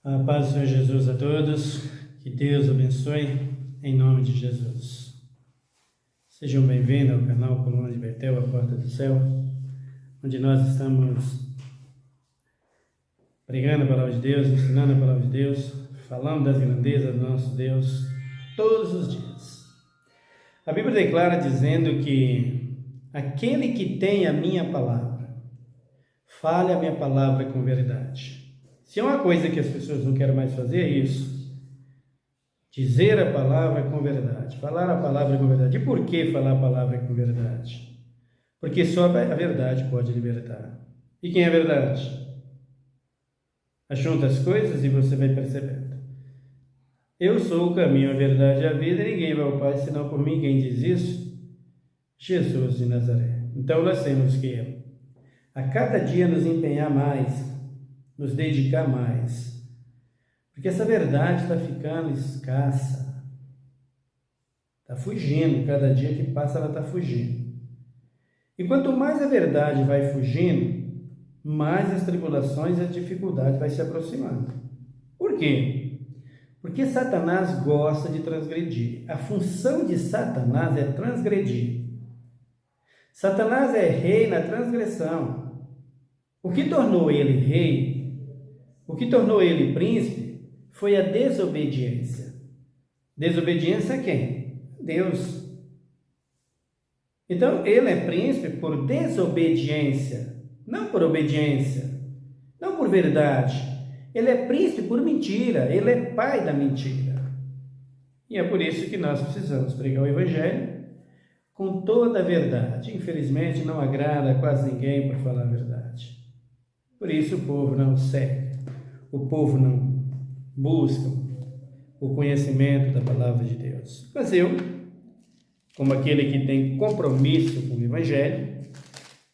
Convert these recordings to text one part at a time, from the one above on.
A paz do Senhor Jesus a todos, que Deus abençoe, em nome de Jesus. Sejam bem-vindos ao canal Coluna de Betel, a Porta do Céu, onde nós estamos pregando a Palavra de Deus, ensinando a Palavra de Deus, falando das grandezas do nosso Deus, todos os dias. A Bíblia declara dizendo que aquele que tem a minha palavra, fale a minha palavra com verdade. Se é uma coisa que as pessoas não querem mais fazer, é isso. Dizer a palavra com verdade. Falar a palavra com verdade. E por que falar a palavra com verdade? Porque só a verdade pode libertar. E quem é a verdade? Ajunta as coisas e você vai percebendo. Eu sou o caminho, a verdade e a vida, e ninguém vai ao Pai senão por mim. Quem diz isso? Jesus de Nazaré. Então nós temos que a cada dia nos empenhar mais, nos dedicar mais, porque essa verdade está ficando escassa, está fugindo, cada dia que passa ela está fugindo. E quanto mais a verdade vai fugindo, mais as tribulações e as dificuldades vai se aproximando. Por quê? Porque Satanás gosta de transgredir. A função de Satanás é transgredir. Satanás é rei na transgressão. O que tornou ele rei, o que tornou ele príncipe, foi a desobediência. Desobediência a quem? Deus. Então, ele é príncipe por desobediência, não por obediência, não por verdade. Ele é príncipe por mentira, ele é pai da mentira. E é por isso que nós precisamos pregar o Evangelho com toda a verdade. Infelizmente, não agrada a quase ninguém por falar a verdade. Por isso, o povo não segue, o povo não busca o conhecimento da palavra de Deus. Mas eu, como aquele que tem compromisso com o Evangelho,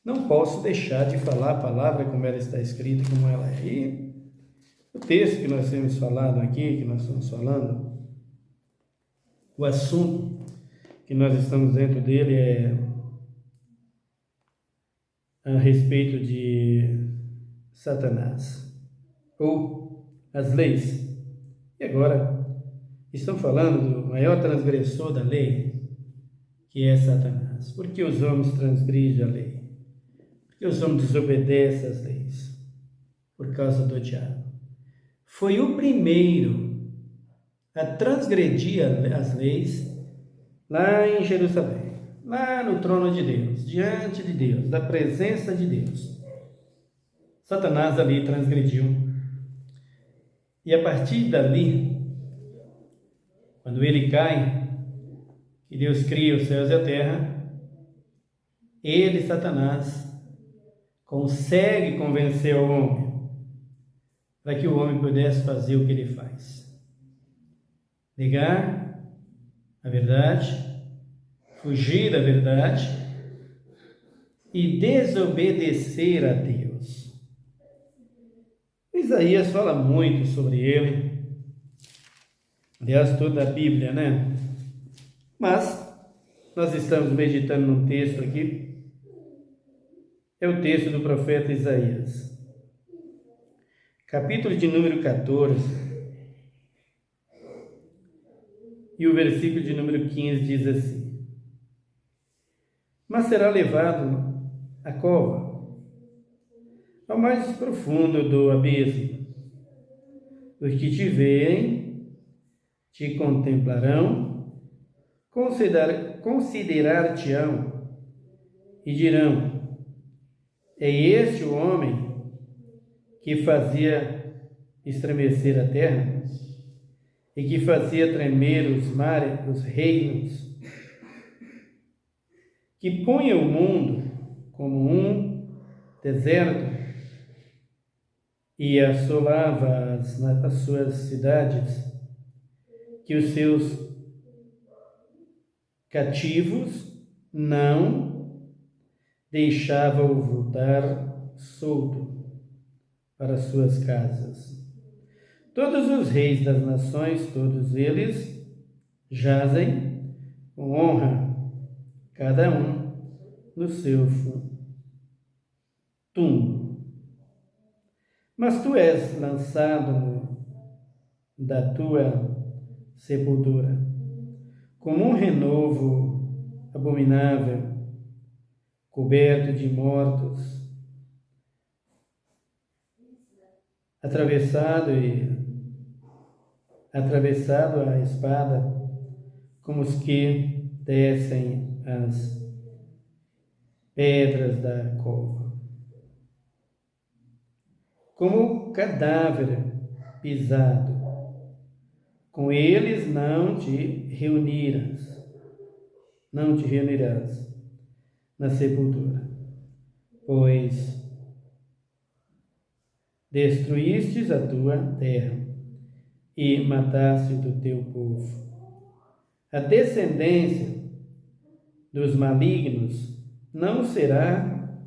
não posso deixar de falar a palavra como ela está escrita, como ela é. E o texto que nós temos falado aqui, que nós estamos falando, o assunto que nós estamos dentro dele é a respeito de Satanás, ou as leis. E agora, estão falando do maior transgressor da lei, que é Satanás. Por que os homens transgridem a lei? Por que os homens desobedecem às leis? Por causa do diabo. Foi o primeiro a transgredir as leis lá em Jerusalém, lá no trono de Deus, diante de Deus, da presença de Deus. Satanás ali transgrediu. E a partir dali, quando ele cai, que Deus cria os céus e a terra, ele, Satanás, consegue convencer o homem para que o homem pudesse fazer o que ele faz. Negar a verdade, fugir da verdade e desobedecer a Deus. Isaías fala muito sobre ele, aliás, toda a Bíblia, né? Mas nós estamos meditando num texto aqui, é o texto do profeta Isaías, capítulo de número 14, e o versículo de número 15 diz assim: mas será levado à cova, ao mais profundo do abismo. Os que te veem, te contemplarão, considerar-te-ão e dirão: é este o homem que fazia estremecer a terra e que fazia tremer os mares, os reinos, que punha o mundo como um deserto e assolava as suas cidades, que os seus cativos não deixavam voltar solto para suas casas. Todos os reis das nações, todos eles jazem com honra, cada um no seu túmulo. Mas tu és lançado da tua sepultura, como um renovo abominável, coberto de mortos, atravessado a espada, como os que descem as pedras da cova. Como cadáver pisado, com eles não te reunirás na sepultura, pois destruístes a tua terra e mataste do teu povo. A descendência dos malignos não será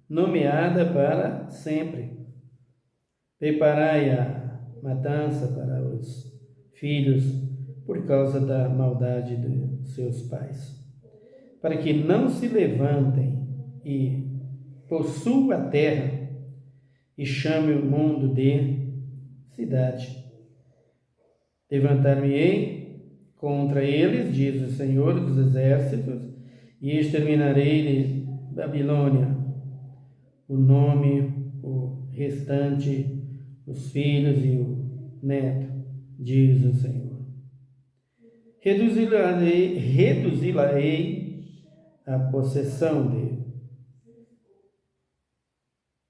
nomeada para sempre. Preparai a matança para os filhos por causa da maldade de seus pais, para que não se levantem e possuam a terra e chame o mundo de cidade. Levantar-me-ei contra eles, diz o Senhor dos Exércitos, e exterminarei de Babilônia o nome, o restante, os filhos e o neto, diz o Senhor. Reduzir-ei a possessão de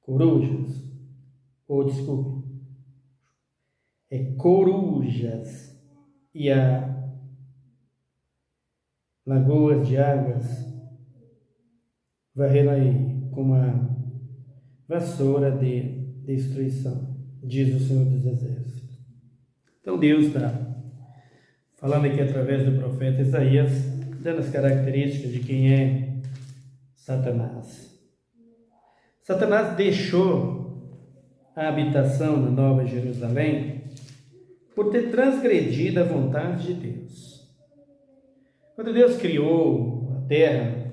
corujas, corujas e a lagoas de águas, varrê-la-ei com uma vassoura de destruição, diz o Senhor dos Exércitos. Então Deus está falando aqui através do profeta Isaías, dando as características de quem é Satanás. Satanás deixou a habitação na Nova Jerusalém por ter transgredido a vontade de Deus. Quando Deus criou a terra,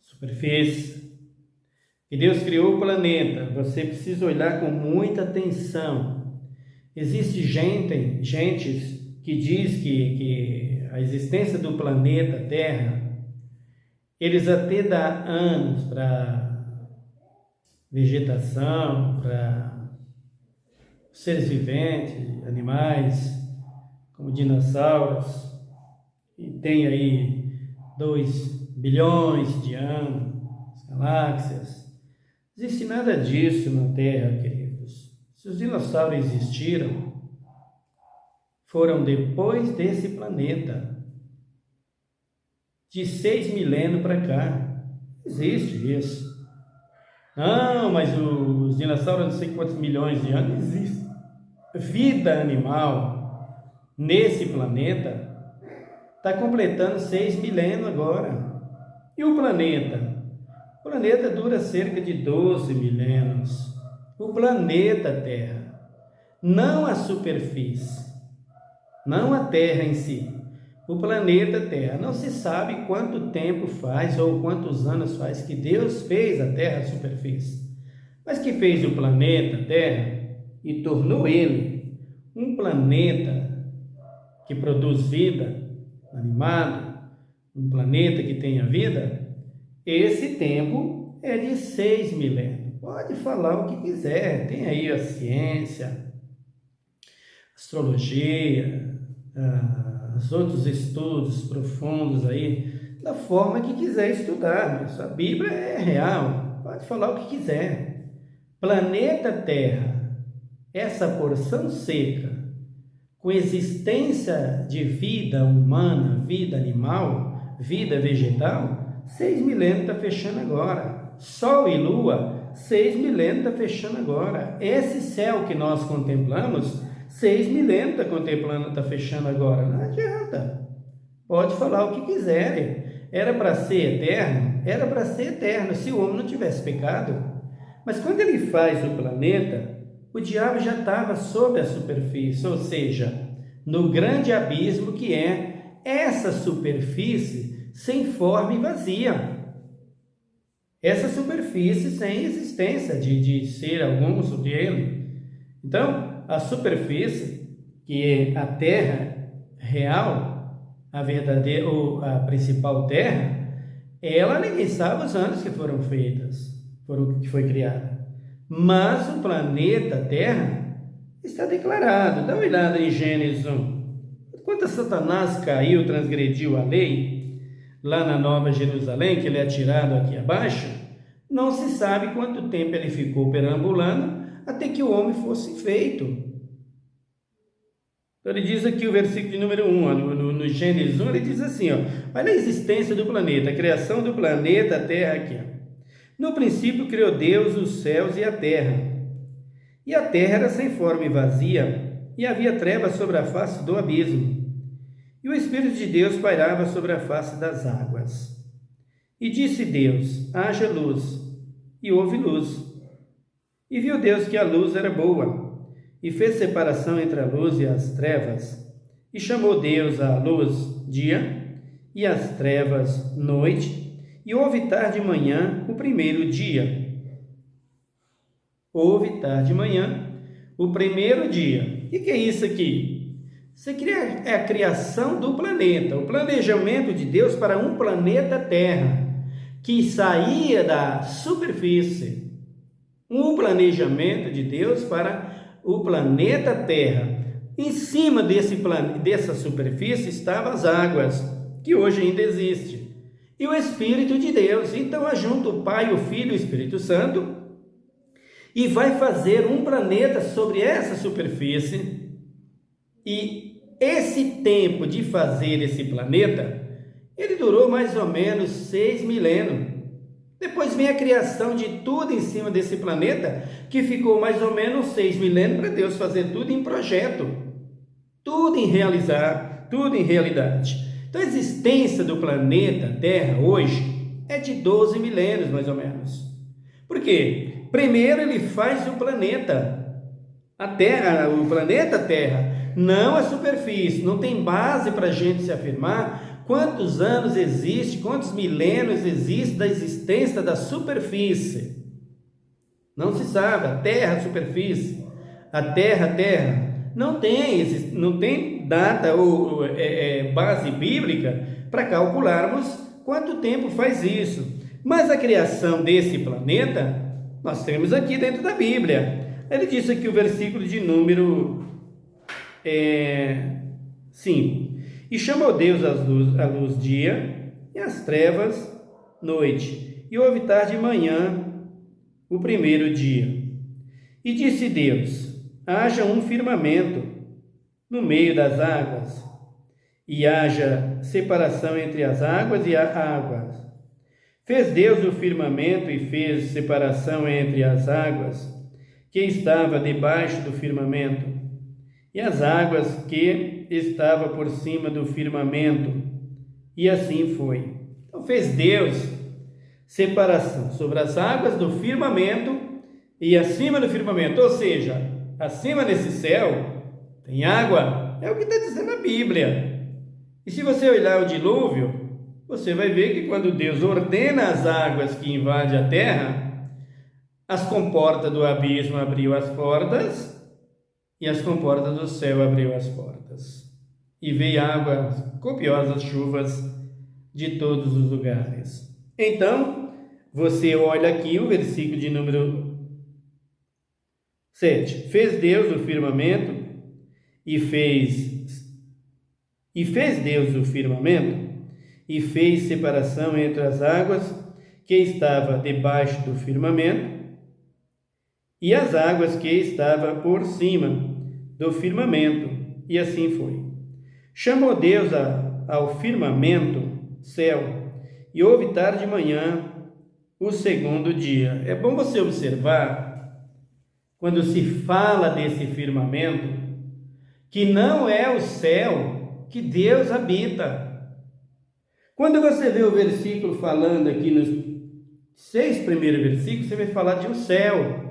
superfície, e Deus criou o planeta, você precisa olhar com muita atenção. Existe gente que diz que a existência do planeta Terra, eles até dão anos para vegetação, para seres viventes, animais, como dinossauros, e tem aí 2 bilhões de anos, galáxias. Não existe nada disso na Terra, queridos. Se os dinossauros existiram, foram depois desse planeta, de 6 milênios para cá. Existe isso. Não, mas os dinossauros, não sei quantos milhões de anos, existe. Vida animal nesse planeta está completando 6 milênios agora. E o planeta? O planeta dura cerca de 12 milênios. O planeta Terra, não a superfície, não a Terra em si. O planeta Terra. Não se sabe quanto tempo faz ou quantos anos faz que Deus fez a Terra, a superfície. Mas que fez o planeta Terra e tornou ele um planeta que produz vida, animado, um planeta que tenha vida, esse tempo é de 6 milênios. Pode falar o que quiser, tem aí a ciência, astrologia, os outros estudos profundos aí, da forma que quiser estudar. Mas a Bíblia é real, pode falar o que quiser. Planeta Terra, essa porção seca, com existência de vida humana, vida animal, vida vegetal, 6 milênios está fechando agora. Sol e Lua, 6 milênios está fechando agora. Esse céu que nós contemplamos, 6 milênios está fechando agora. Não adianta. Pode falar o que quiserem. Era para ser eterno? Era para ser eterno, se o homem não tivesse pecado. Mas quando ele faz o planeta, o diabo já estava sob a superfície, ou seja, no grande abismo que é essa superfície sem forma e vazia. Essa superfície sem existência de ser algum sobre ele. Então, a superfície, que é a terra real, a verdadeira ou a principal terra, ela ninguém sabe os anos que foram feitas, que foi criada. Mas o planeta Terra está declarado. Dá uma olhada em Gênesis 1. Quando Satanás caiu, transgrediu a lei, lá na Nova Jerusalém, que ele é atirado aqui abaixo, não se sabe quanto tempo ele ficou perambulando até que o homem fosse feito. Então ele diz aqui o versículo de número 1, no Gênesis 1, ele diz assim, olha a existência do planeta, a criação do planeta Terra aqui. No princípio criou Deus os céus e a terra. E a terra era sem forma e vazia, e havia trevas sobre a face do abismo. E o Espírito de Deus pairava sobre a face das águas. E disse Deus, haja luz, e houve luz. E viu Deus que a luz era boa, e fez separação entre a luz e as trevas. E chamou Deus a luz dia, e as trevas noite, e houve tarde e manhã o primeiro dia. Houve tarde e manhã o primeiro dia. E que é isso aqui? Isso aqui é a criação do planeta, o planejamento de Deus para um planeta Terra, que saía da superfície. Um planejamento de Deus para o planeta Terra. Em cima dessa superfície estavam as águas, que hoje ainda existem. E o Espírito de Deus. Então, ajunta o Pai, o Filho e o Espírito Santo e vai fazer um planeta sobre essa superfície. E esse tempo de fazer esse planeta, ele durou mais ou menos 6 milênios. Depois vem a criação de tudo em cima desse planeta, que ficou mais ou menos 6 milênios para Deus fazer tudo em projeto, tudo em realizar, tudo em realidade. Então, a existência do planeta Terra hoje é de 12 milênios, mais ou menos. Por quê? Primeiro ele faz o planeta, a Terra, o planeta Terra, não a superfície. Não tem base para a gente se afirmar quantos anos existe, quantos milênios existe da existência da superfície. Não se sabe, a Terra, a superfície, a Terra. Não tem data ou base bíblica para calcularmos quanto tempo faz isso. Mas a criação desse planeta, nós temos aqui dentro da Bíblia. Ele disse aqui o versículo de número 5. E chamou Deus a luz dia e as trevas noite. E houve tarde e manhã o primeiro dia. E disse Deus, haja um firmamento no meio das águas, e haja separação entre as águas e a água. Fez Deus o firmamento e fez separação entre as águas que estava debaixo do firmamento e as águas que estava por cima do firmamento. E assim foi. Então fez Deus separação sobre as águas do firmamento e acima do firmamento, ou seja, acima desse céu tem água, é o que está dizendo a Bíblia. E se você olhar o dilúvio, você vai ver que quando Deus ordena as águas que invadem a terra, as comportas do abismo abriu as portas e as comportas do céu abriu as portas. E veio água, copiosas chuvas de todos os lugares. Então, você olha aqui o versículo de número 7. Fez Deus o firmamento e fez Deus o firmamento e fez separação entre as águas que estava debaixo do firmamento e as águas que estava por cima do firmamento, e assim foi. Chamou Deus ao firmamento céu, e houve tarde e manhã o segundo dia. É bom você observar, quando se fala desse firmamento, que não é o céu que Deus habita. Quando você vê o versículo falando aqui nos 6 primeiros versículos, você vai falar de um céu.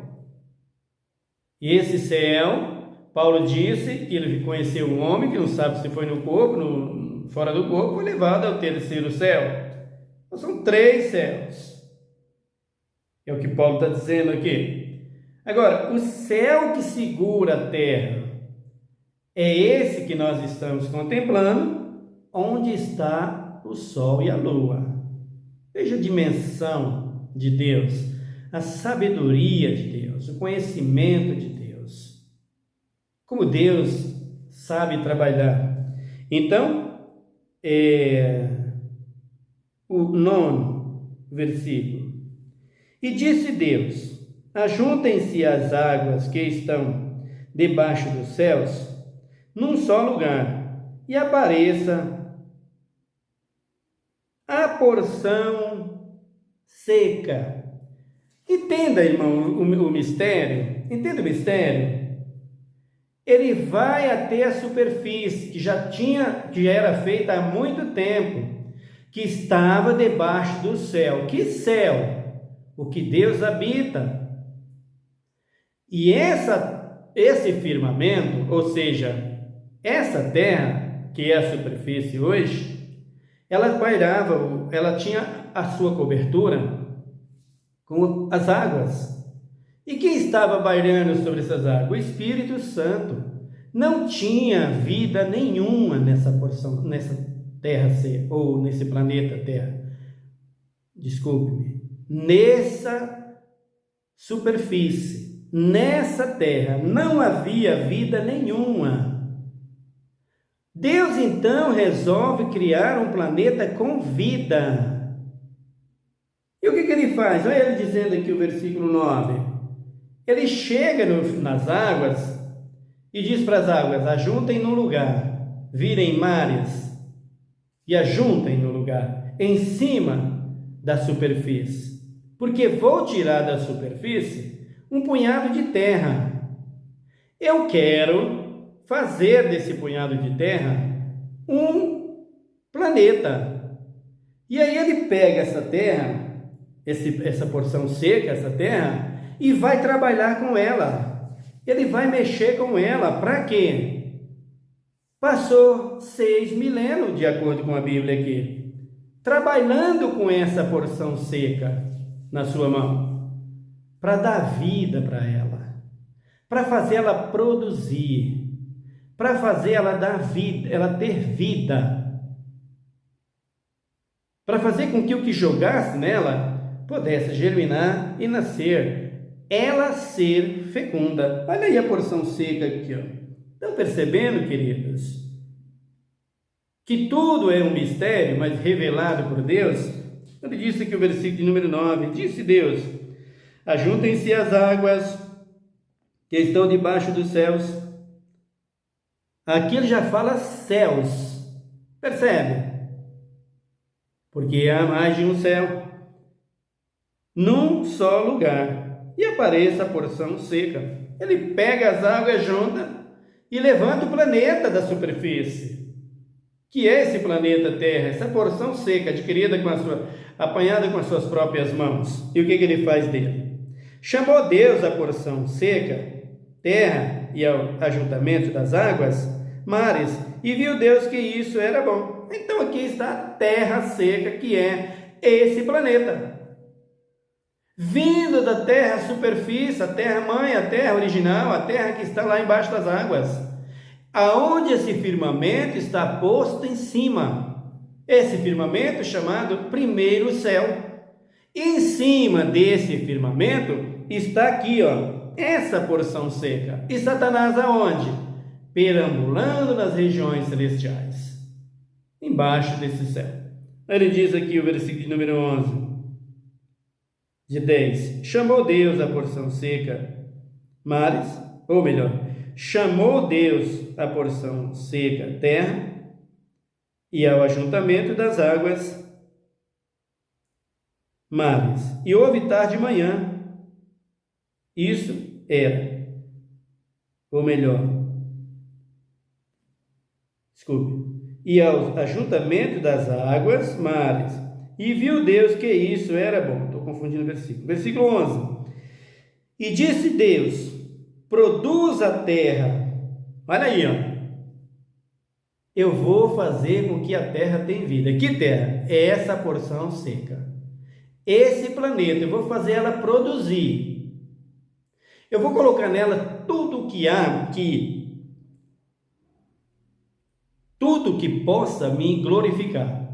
E esse céu, Paulo disse que ele conheceu um homem que não sabe se foi no corpo, fora do corpo, foi levado ao terceiro céu. Então, são 3 céus. É o que Paulo está dizendo aqui. Agora, o céu que segura a terra é esse que nós estamos contemplando, onde está o sol e a lua. Veja a dimensão de Deus, a sabedoria de Deus, o conhecimento de Deus. Como Deus sabe trabalhar. Então, o 9º versículo. E disse Deus: ajuntem-se as águas que estão debaixo dos céus num só lugar, e apareça a porção seca. Entenda, irmão, o mistério. Entenda o mistério. Ele vai até a superfície que já era feita há muito tempo, que estava debaixo do céu. Que céu? O que Deus habita. E esse firmamento, ou seja, essa terra, que é a superfície hoje, ela pairava, ela tinha a sua cobertura com as águas. E quem estava pairando sobre essas águas? O Espírito Santo. Não tinha vida nenhuma nessa porção, nessa terra, ou nesse planeta Terra. Desculpe-me. Nessa superfície, nessa terra, não havia vida nenhuma. Deus então resolve criar um planeta com vida. E o que ele faz? Olha ele dizendo aqui o versículo 9. Ele chega nas águas e diz para as águas: ajuntem no lugar, virem mares e ajuntem no lugar, em cima da superfície, porque vou tirar da superfície um punhado de terra. Eu quero fazer desse punhado de terra um planeta. E aí ele pega essa terra, essa porção seca, essa terra, e vai trabalhar com ela. Ele vai mexer com ela. Para quê? Passou 6 milênios, de acordo com a Bíblia aqui, trabalhando com essa porção seca na sua mão, para dar vida para ela, para fazer ela produzir, para fazer ela dar vida, ela ter vida, para fazer com que o que jogasse nela pudesse germinar e nascer, ela ser fecunda. Olha aí a porção seca aqui, ó. Estão percebendo, queridos, que tudo é um mistério, mas revelado por Deus? Ele disse aqui o versículo de número 9, disse Deus: ajuntem-se as águas que estão debaixo dos céus. Aqui ele já fala céus, percebe? Porque há mais de um céu, num só lugar, e apareça a porção seca. Ele pega as águas juntas e levanta o planeta da superfície, que é esse planeta Terra, essa porção seca, adquirida apanhada com as suas próprias mãos. E o que ele faz dele? Chamou Deus a porção seca, terra, e ao ajuntamento das águas, mares, e viu Deus que isso era bom. Então aqui está a terra seca, que é esse planeta, vindo da terra superfície, a terra mãe, a terra original, a terra que está lá embaixo das águas, aonde esse firmamento está posto em cima, esse firmamento chamado primeiro céu. Em cima desse firmamento está aqui, ó, essa porção seca. E Satanás aonde? Perambulando nas regiões celestiais, embaixo desse céu. Ele diz aqui o versículo número 11, de 10. Chamou Deus a porção seca, mares, ou melhor, chamou Deus a porção seca, terra, e ao ajuntamento das águas, mares. E houve tarde de manhã. Isso era, ou melhor, desculpe, e ao ajuntamento das águas, mares. E viu Deus que isso era bom. Estou confundindo o versículo. Versículo 11. E disse Deus: produz a terra. Olha aí, ó. Eu vou fazer com que a terra tenha vida. Que terra? É essa porção seca. Esse planeta, eu vou fazer ela produzir. Eu vou colocar nela tudo que possa me glorificar.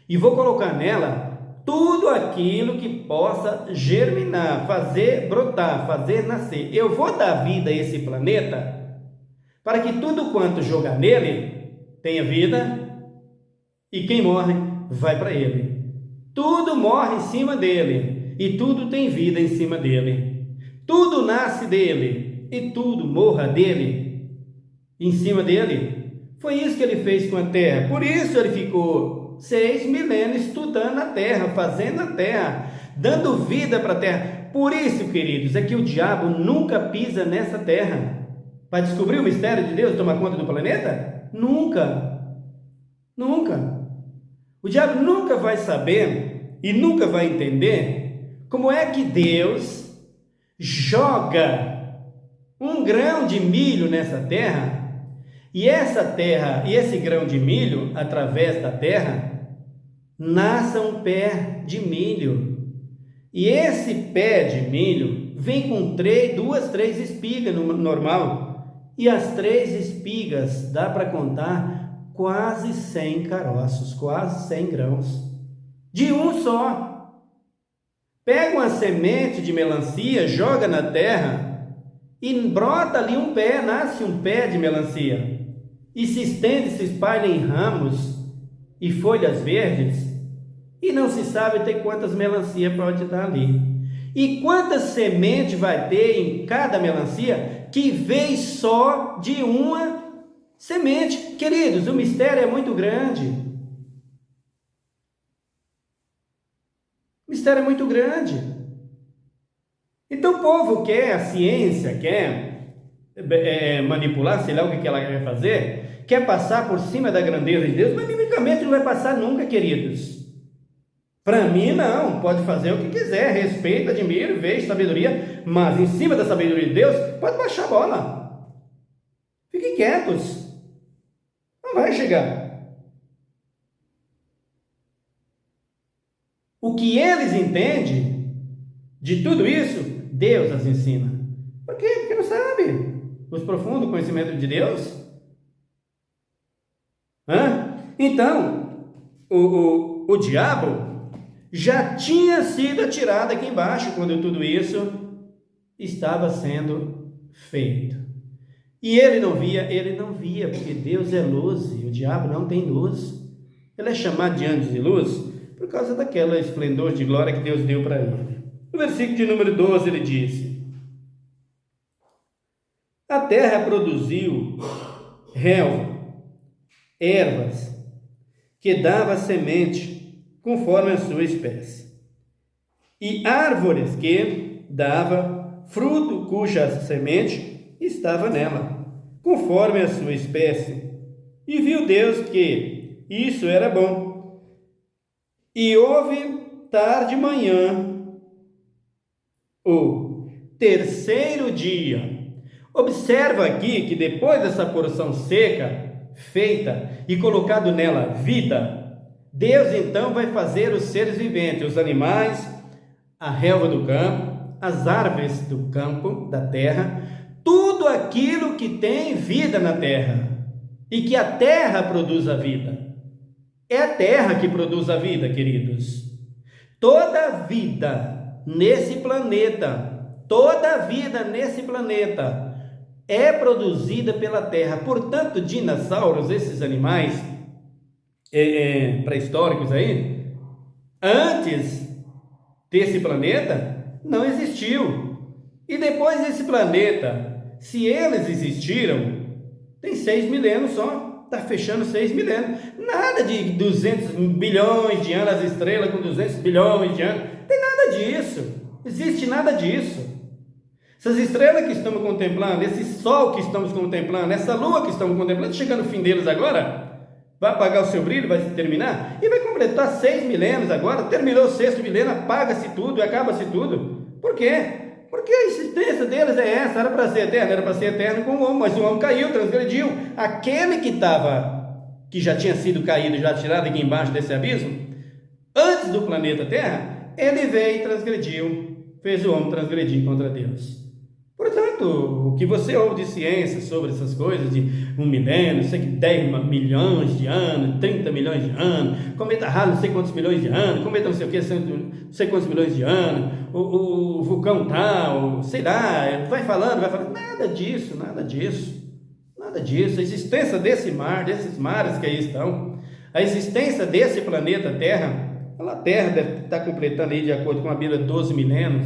E vou colocar nela tudo aquilo que possa germinar, fazer brotar, fazer nascer. Eu vou dar vida a esse planeta para que tudo quanto jogar nele tenha vida, e quem morre vai para ele. Tudo morre em cima dele e tudo tem vida em cima dele. Tudo nasce dele e tudo morra dele, em cima dele. Foi isso que ele fez com a terra. Por isso ele ficou 6 milênios estudando a terra, fazendo a terra, dando vida para a terra. Por isso, queridos, é que o diabo nunca pisa nessa terra para descobrir o mistério de Deus e tomar conta do planeta. Nunca, nunca. O diabo nunca vai saber e nunca vai entender como é que Deus joga um grão de milho nessa terra. E essa terra, e esse grão de milho, através da terra, nasce um pé de milho. E esse pé de milho vem com 2, 3 espigas no normal. E as 3 espigas, dá para contar, quase 100 caroços, quase 100 grãos. De um só. Pega uma semente de melancia, joga na terra e brota ali um pé, nasce um pé de melancia. E se estende, se espalha em ramos e folhas verdes, e não se sabe até quantas melancias pode dar ali. E quantas sementes vai ter em cada melancia que veio só de uma semente. Queridos, o mistério é muito grande. O mistério é muito grande. Então o povo quer, a ciência quer manipular, sei lá o que ela quer fazer, quer passar por cima da grandeza de Deus, mas biblicamente não vai passar nunca, queridos. Para mim não, pode fazer o que quiser, respeito, admiro, vejo sabedoria, mas em cima da sabedoria de Deus, pode baixar a bola. Fiquem quietos, não vai chegar. O que eles entendem de tudo isso, Deus as ensina. Por quê? Porque não sabe os profundos conhecimentos de Deus. Então, o diabo já tinha sido atirado aqui embaixo quando tudo isso estava sendo feito. E ele não via, porque Deus é luz e o diabo não tem luz. Ele é chamado de anjo de luz por causa daquela esplendor de glória que Deus deu para ele. No versículo de número 12 ele disse: a terra produziu relva, ervas, que dava semente conforme a sua espécie, e árvores que dava fruto cuja semente estava nela, conforme a sua espécie. E viu Deus que isso era bom. E houve tarde e manhã, o terceiro dia. Observa aqui que depois dessa porção seca feita e colocado nela vida, Deus então vai fazer os seres viventes, os animais, a relva do campo, as árvores do campo, da terra, tudo aquilo que tem vida na terra, e que a terra produz a vida. É a terra que produz a vida, queridos. Toda vida nesse planeta, é produzida pela terra. Portanto, dinossauros, esses animais pré-históricos aí, antes desse planeta, não existiu. E depois desse planeta, se eles existiram, tem 6 milênios só, está fechando 6 milênios. Nada de 200 bilhões de anos, as estrelas com 200 bilhões de anos, tem nada disso, existe nada disso. Essas estrelas que estamos contemplando, esse sol que estamos contemplando, essa lua que estamos contemplando, chegando no fim deles agora, vai apagar o seu brilho, vai terminar, e vai completar 6 milênios agora, terminou o 6º milênio, apaga-se tudo e acaba-se tudo. Por quê? Porque a existência deles é essa, era para ser eterno com o homem, mas o homem caiu, transgrediu. Aquele que já tinha sido caído, já tirado aqui embaixo desse abismo, antes do planeta Terra, ele veio e transgrediu, fez o homem transgredir contra Deus. Por Portanto, o que você ouve de ciência sobre essas coisas, de 1 milênio, sei que 10 milhões de anos, 30 milhões de anos, cometa raro, não sei quantos milhões de anos, cometa não sei o que, não sei quantos milhões de anos, o vulcão tal, sei lá, vai falando, nada disso, nada disso. Nada disso. A existência desse mar, desses mares que aí estão, a existência desse planeta Terra, a Terra deve estar completando aí, de acordo com a Bíblia, 12 milênios,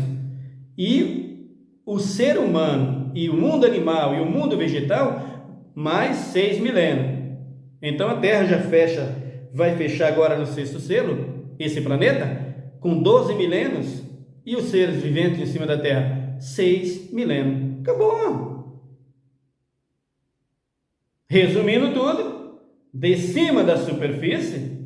e o ser humano, e o mundo animal, e o mundo vegetal, mais 6 milênios. Então a Terra já vai fechar agora no 6º selo, esse planeta, com 12 milênios, e os seres viventes em cima da Terra, 6 milênios. Acabou. Resumindo tudo, de cima da superfície,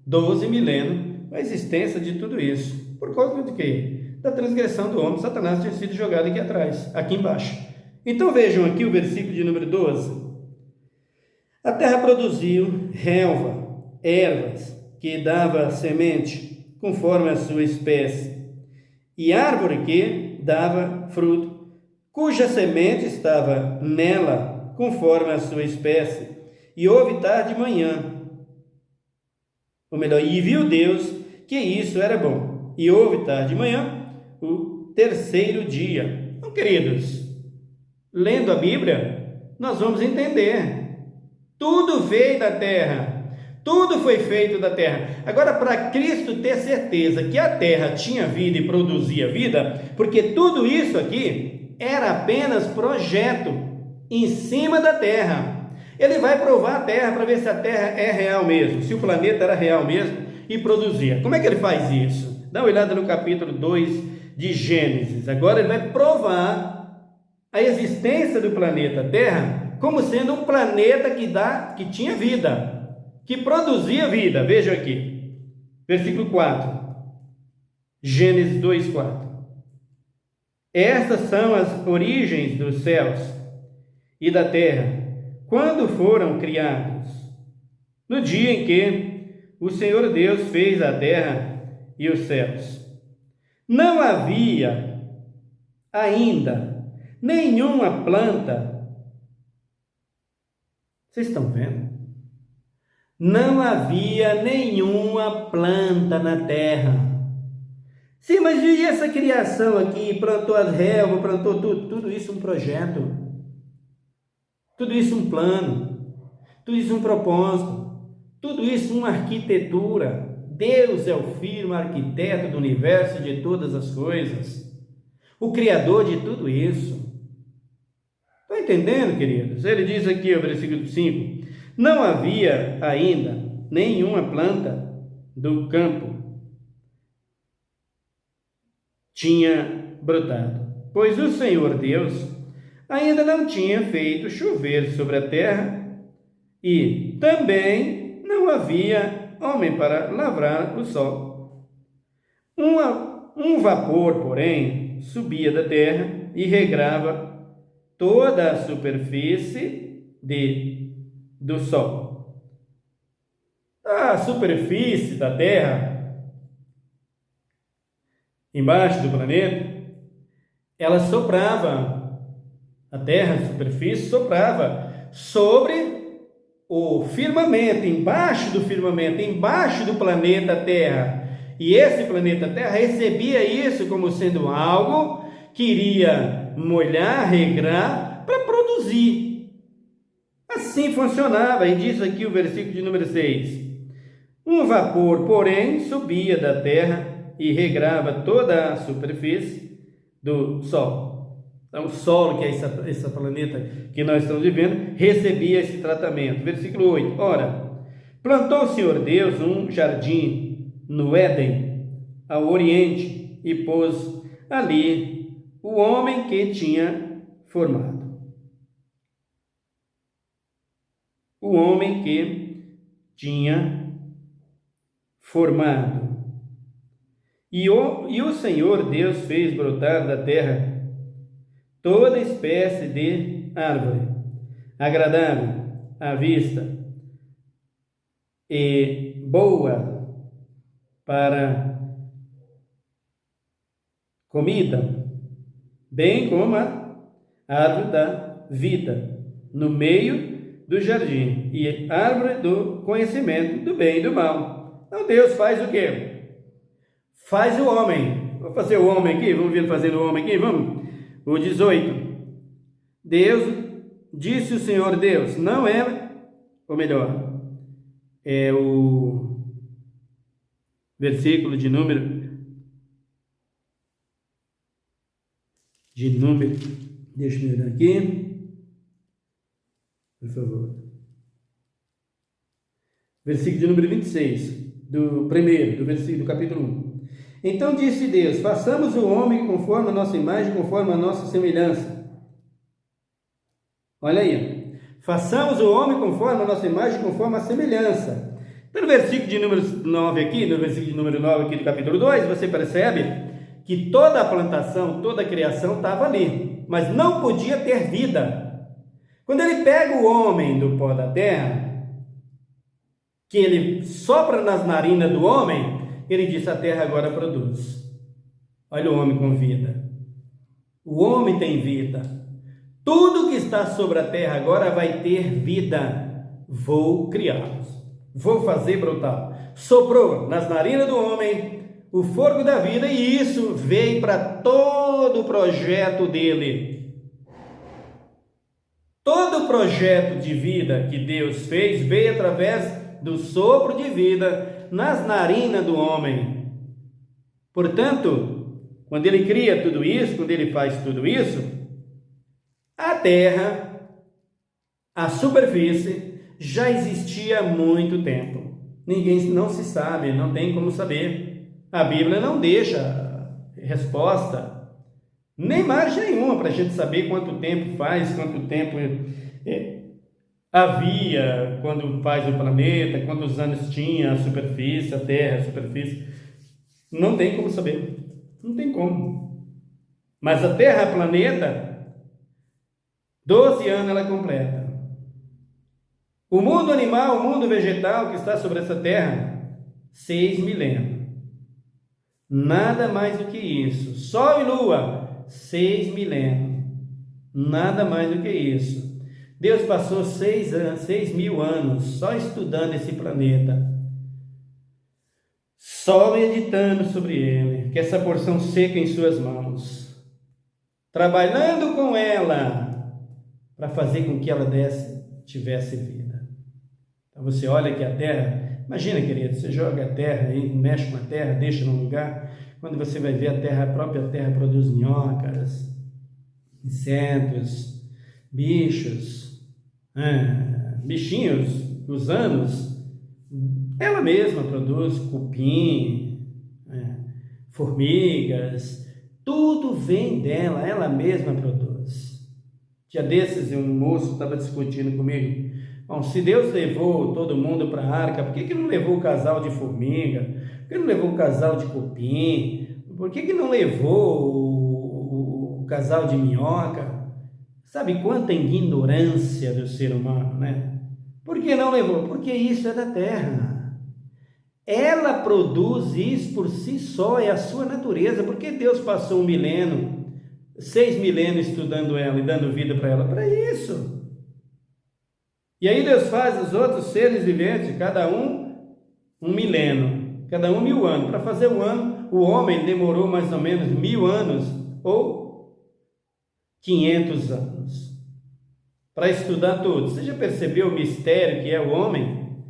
12 milênios, a existência de tudo isso. Por causa de quê? Da transgressão do homem. Satanás tinha sido jogado aqui atrás, aqui embaixo. Então vejam aqui o versículo de número 12. A terra produziu relva, ervas, que dava semente, conforme a sua espécie, e árvore que dava fruto, cuja semente estava nela, conforme a sua espécie, e houve tarde e manhã. Ou melhor, e viu Deus que isso era bom. E houve tarde e manhã, o 3º dia. Então, queridos, lendo a Bíblia, nós vamos entender. Tudo veio da terra. Tudo foi feito da terra. Agora, para Cristo ter certeza que a terra tinha vida e produzia vida, porque tudo isso aqui era apenas projeto em cima da terra. Ele vai provar a terra para ver se a terra é real mesmo, se o planeta era real mesmo e produzia. Como é que ele faz isso? Dá uma olhada no capítulo 2 de Gênesis. Agora ele vai provar a existência do planeta Terra como sendo um planeta que tinha vida, que produzia vida. Veja aqui, versículo 4, Gênesis 2:4. Estas são as origens dos céus e da terra, quando foram criados, no dia em que o Senhor Deus fez a terra e os céus. Não havia ainda nenhuma planta. Vocês estão vendo? Não havia nenhuma planta na terra. Sim, mas e essa criação aqui? Plantou as relvas, plantou tudo isso um projeto. Tudo isso um plano, tudo isso um propósito, tudo isso uma arquitetura. Deus é o firme arquiteto do universo e de todas as coisas, o criador de tudo isso. Estão entendendo, queridos? Ele diz aqui, o versículo 5, não havia ainda nenhuma planta do campo tinha brotado, pois o Senhor Deus ainda não tinha feito chover sobre a terra, e também não havia homem para lavrar o solo. Um vapor, porém, subia da terra e regrava toda a superfície do solo. A superfície da terra, embaixo do planeta, ela soprava. A terra, a superfície, soprava sobre o firmamento, embaixo do firmamento, embaixo do planeta Terra. E esse planeta Terra recebia isso como sendo algo que iria molhar, regrar, para produzir. Assim funcionava, e diz aqui o versículo de número 6. Um vapor, porém, subia da terra e regrava toda a superfície do sol. Então, o solo, que é esse planeta que nós estamos vivendo, recebia esse tratamento. Versículo 8. Ora, plantou o Senhor Deus um jardim no Éden, ao oriente, e pôs ali o homem que tinha formado. O homem que tinha formado. E o Senhor Deus fez brotar da terra toda espécie de árvore, agradável à vista e boa para comida, bem como a árvore da vida, no meio do jardim, e árvore do conhecimento do bem e do mal. Então Deus faz o quê? Faz o homem. Vou fazer o homem aqui, vamos ver fazendo o homem aqui, vamos? O 18. Deus, disse o Senhor Deus, não é, ou melhor, é o versículo de número, deixa eu ver aqui, por favor. Versículo de número 26, do versículo do capítulo 1. Então disse Deus, façamos o homem conforme a nossa imagem, conforme a nossa semelhança. Olha aí, façamos o homem conforme a nossa imagem, conforme a semelhança. Então no versículo de número 9 aqui, no versículo de número 9 aqui do capítulo 2, você percebe que toda a plantação, toda a criação estava ali, mas não podia ter vida. Quando ele pega o homem do pó da terra, que ele sopra nas narinas do homem, ele diz, a terra agora produz. Olha o homem com vida. O homem tem vida. Tudo que está sobre a terra agora vai ter vida. Vou criá-los. Vou fazer brotar. Soprou nas narinas do homem o fogo da vida, e isso veio para todo o projeto dele. Todo o projeto de vida que Deus fez veio através do sopro de vida nas narinas do homem. Portanto, quando ele cria tudo isso, quando ele faz tudo isso, a terra, a superfície, já existia há muito tempo. Não se sabe, não tem como saber. A Bíblia não deixa resposta, nem margem nenhuma para a gente saber quanto tempo faz, quanto tempo havia quando faz o planeta, quantos anos tinha a superfície, a terra, a superfície. Não tem como saber, não tem como. Mas a terra, planeta, 12 anos ela completa. O mundo animal, o mundo vegetal que está sobre essa terra, 6 milênios. Nada mais do que isso. Sol e lua, 6 milênios. Nada mais do que isso. Deus passou 6.000 anos só estudando esse planeta, só meditando sobre ele, que essa porção seca em suas mãos, trabalhando com ela para fazer com que ela tivesse vida. Então você olha que a terra, imagina, querido, você joga a terra aí, mexe com a terra, deixa num lugar, quando você vai ver a própria terra produz minhocas, insetos, bichos, bichinhos, gusanos, ela mesma produz cupim, formigas, tudo vem dela, ela mesma produz. Dia desses um moço estava discutindo comigo, bom, se Deus levou todo mundo para a arca, por que não levou o casal de formiga? Por que não levou o casal de cupim? Por que não levou o casal de minhoca? Sabe quanta ignorância do ser humano, né? Por que não levou? Porque isso é da terra. Ela produz isso por si só, é a sua natureza. Por que Deus passou 1 milênio, 6 milênios estudando ela e dando vida para ela? Para isso. E aí Deus faz os outros seres viventes, cada um 1 milênio, cada um 1000 anos. Para fazer um ano, o homem demorou mais ou menos 1000 anos, ou 500 anos, para estudar tudo. Você já percebeu o mistério que é o homem?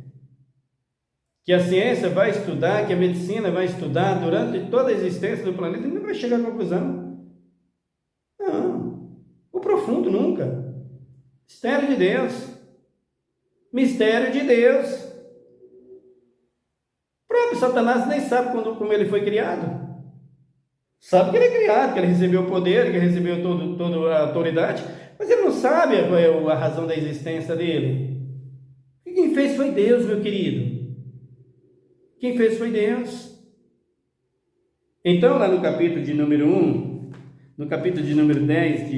Que a ciência vai estudar, que a medicina vai estudar durante toda a existência do planeta e não vai chegar à conclusão. Não, o profundo nunca. Mistério de Deus. Mistério de Deus. O próprio Satanás nem sabe como ele foi criado. Sabe que ele é criado, que ele recebeu o poder, que ele recebeu toda a autoridade, mas ele não sabe qual é a razão da existência dele. E quem fez foi Deus, meu querido. Quem fez foi Deus. Então, lá no capítulo de número 1, no capítulo de número 10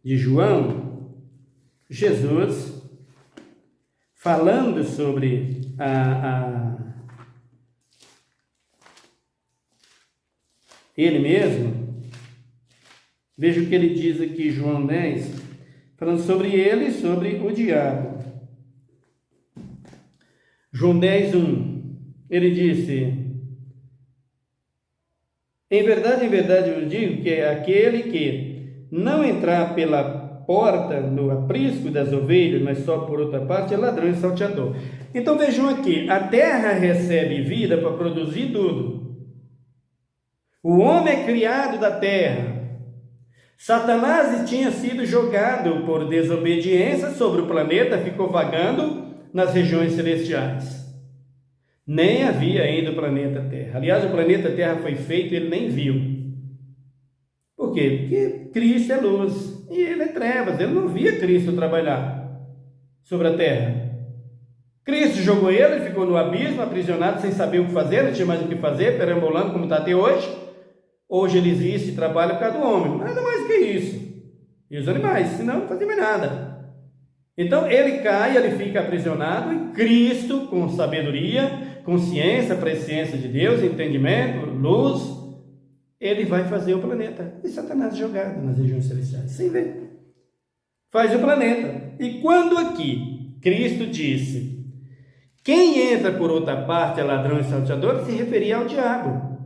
de João, Jesus, falando sobre ele mesmo, Veja o que ele diz aqui, João 10, falando sobre ele e sobre o diabo. João 10, 1, ele disse: em verdade eu digo que é aquele que não entrar pela porta no aprisco das ovelhas, mas só por outra parte, é ladrão e salteador. Então vejam aqui, a terra recebe vida para produzir tudo. O homem é criado da terra. Satanás tinha sido jogado por desobediência sobre o planeta, ficou vagando nas regiões celestiais. Nem havia ainda o planeta Terra. Aliás, o planeta Terra foi feito e ele nem viu. Por quê? Porque Cristo é luz e ele é trevas. Ele não via Cristo trabalhar sobre a terra. Cristo jogou ele, ficou no abismo, aprisionado, sem saber o que fazer, não tinha mais o que fazer, perambulando como está até hoje. Hoje ele existe e trabalha por causa do homem. Nada mais que isso. E os animais, senão não fazia mais nada. Então ele cai, ele fica aprisionado e Cristo, com sabedoria, consciência, presciência de Deus, entendimento, luz, ele vai fazer o planeta. E Satanás jogado nas regiões celestiais, sem ver. Faz o planeta. E quando aqui Cristo disse: quem entra por outra parte é ladrão e salteador, se referia ao diabo,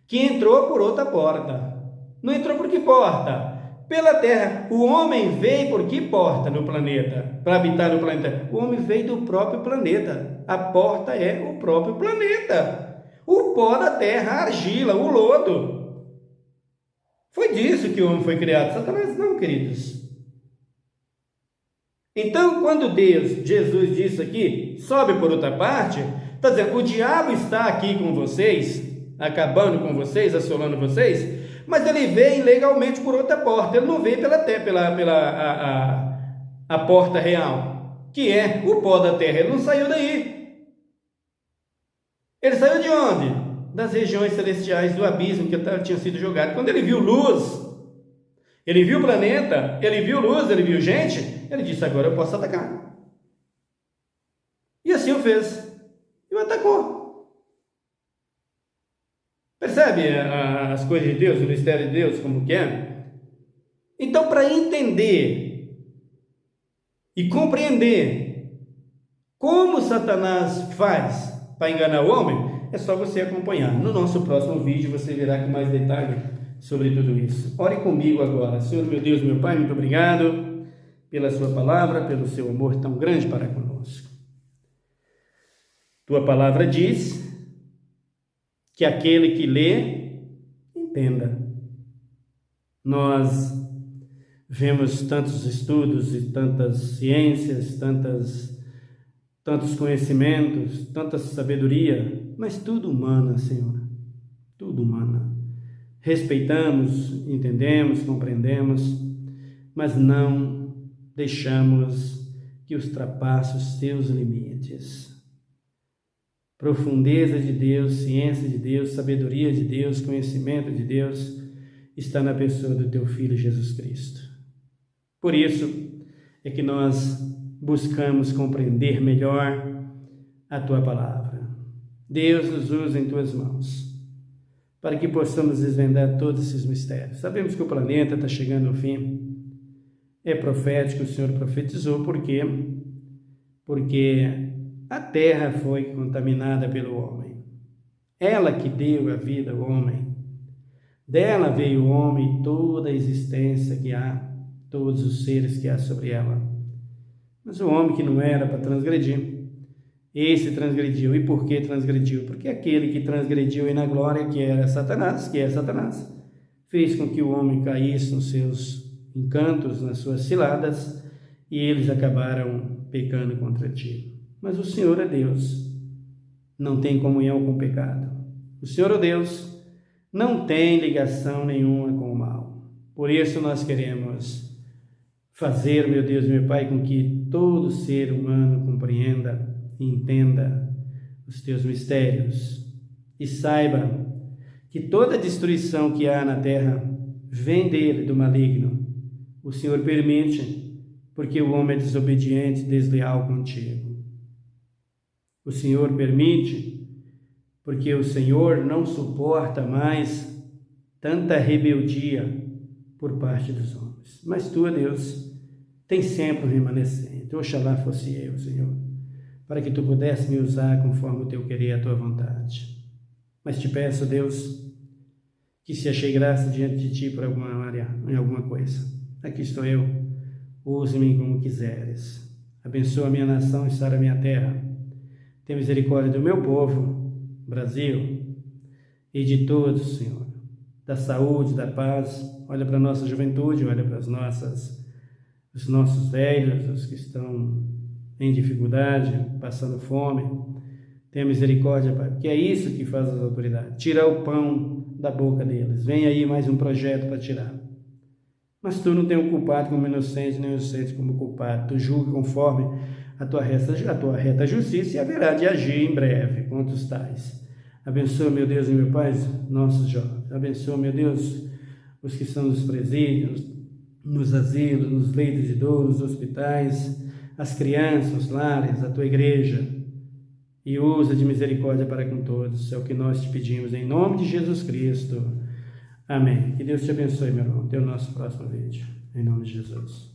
que entrou por outra porta. Não entrou por que porta? Pela terra. O homem veio por que porta no planeta? Para habitar no planeta. O homem veio do próprio planeta. A porta é o próprio planeta. O pó da terra, a argila, o lodo. Foi disso que o homem foi criado. Satanás não, queridos. Então, quando Jesus disse aqui, sobe por outra parte, está dizendo, o diabo está aqui com vocês, acabando com vocês, assolando vocês, mas ele veio ilegalmente por outra porta. Ele não veio pela a porta real, que é o pó da terra. Ele não saiu daí. Ele saiu de onde? Das regiões celestiais, do abismo que tinha sido jogado. Quando ele viu luz, ele viu o planeta, ele viu luz, ele viu gente, ele disse: agora eu posso atacar. E assim o fez. E o atacou. Percebe as coisas de Deus, o mistério de Deus, como que é? Então, para entender e compreender como Satanás faz para enganar o homem, é só você acompanhar. No nosso próximo vídeo você verá com mais detalhe sobre tudo isso. Ore comigo agora. Senhor, meu Deus, meu Pai, muito obrigado pela sua palavra, pelo seu amor tão grande para conosco. Tua palavra diz que aquele que lê, entenda. Nós vemos tantos estudos e tantas ciências, tantos conhecimentos, tanta sabedoria, mas tudo humana, Senhor, tudo humana. Respeitamos, entendemos, compreendemos, mas não deixamos que ultrapasse os seus limites. Profundeza de Deus, ciência de Deus, sabedoria de Deus, conhecimento de Deus está na pessoa do Teu Filho Jesus Cristo. Por isso é que nós buscamos compreender melhor a Tua palavra. Deus nos usa em Tuas mãos para que possamos desvendar todos esses mistérios. Sabemos que o planeta está chegando ao fim. É profético, o Senhor profetizou. Por quê? Porque a terra foi contaminada pelo homem. Ela que deu a vida ao homem. Dela veio o homem e toda a existência que há, todos os seres que há sobre ela. Mas o homem que não era para transgredir, esse transgrediu. E por que transgrediu? Porque aquele que transgrediu na glória, que é Satanás, fez com que o homem caísse nos seus encantos, nas suas ciladas, e eles acabaram pecando contra ti. Mas o Senhor é Deus, não tem comunhão com o pecado. O Senhor é Deus, não tem ligação nenhuma com o mal. Por isso nós queremos fazer, meu Deus, meu Pai, com que todo ser humano compreenda e entenda os teus mistérios e saiba que toda destruição que há na terra vem dele, do maligno. O Senhor permite, porque o homem é desobediente, desleal contigo. O Senhor permite, porque o Senhor não suporta mais tanta rebeldia, por parte dos homens. Mas tu, ó Deus, tens sempre um remanescente. Oxalá fosse eu, Senhor, para que tu pudesse me usar conforme o teu querer e a tua vontade. Mas te peço, Deus, que se achei graça diante de ti por alguma área, em alguma coisa. Aqui estou eu, use-me como quiseres. Abençoa a minha nação e sara a minha terra. Tem misericórdia do meu povo, Brasil, e de todos, Senhor, da saúde, da paz. Olha para a nossa juventude, olha para os nossos velhos, os que estão em dificuldade, passando fome. Tenha misericórdia, Pai, porque é isso que faz as autoridades, tirar o pão da boca deles. Vem aí mais um projeto para tirar. Mas tu não tem o culpado como inocente, nem o inocente como culpado. Tu julga conforme a tua reta justiça e haverá de agir em breve contra os tais. Abençoa, meu Deus e meu Pai, nossos jovens. Abençoa, meu Deus, os que estão nos presídios, nos asilos, nos leitos de dor, nos hospitais, as crianças, os lares, a tua igreja. E usa de misericórdia para com todos. É o que nós te pedimos, em nome de Jesus Cristo. Amém. Que Deus te abençoe, meu irmão. Até o nosso próximo vídeo. Em nome de Jesus.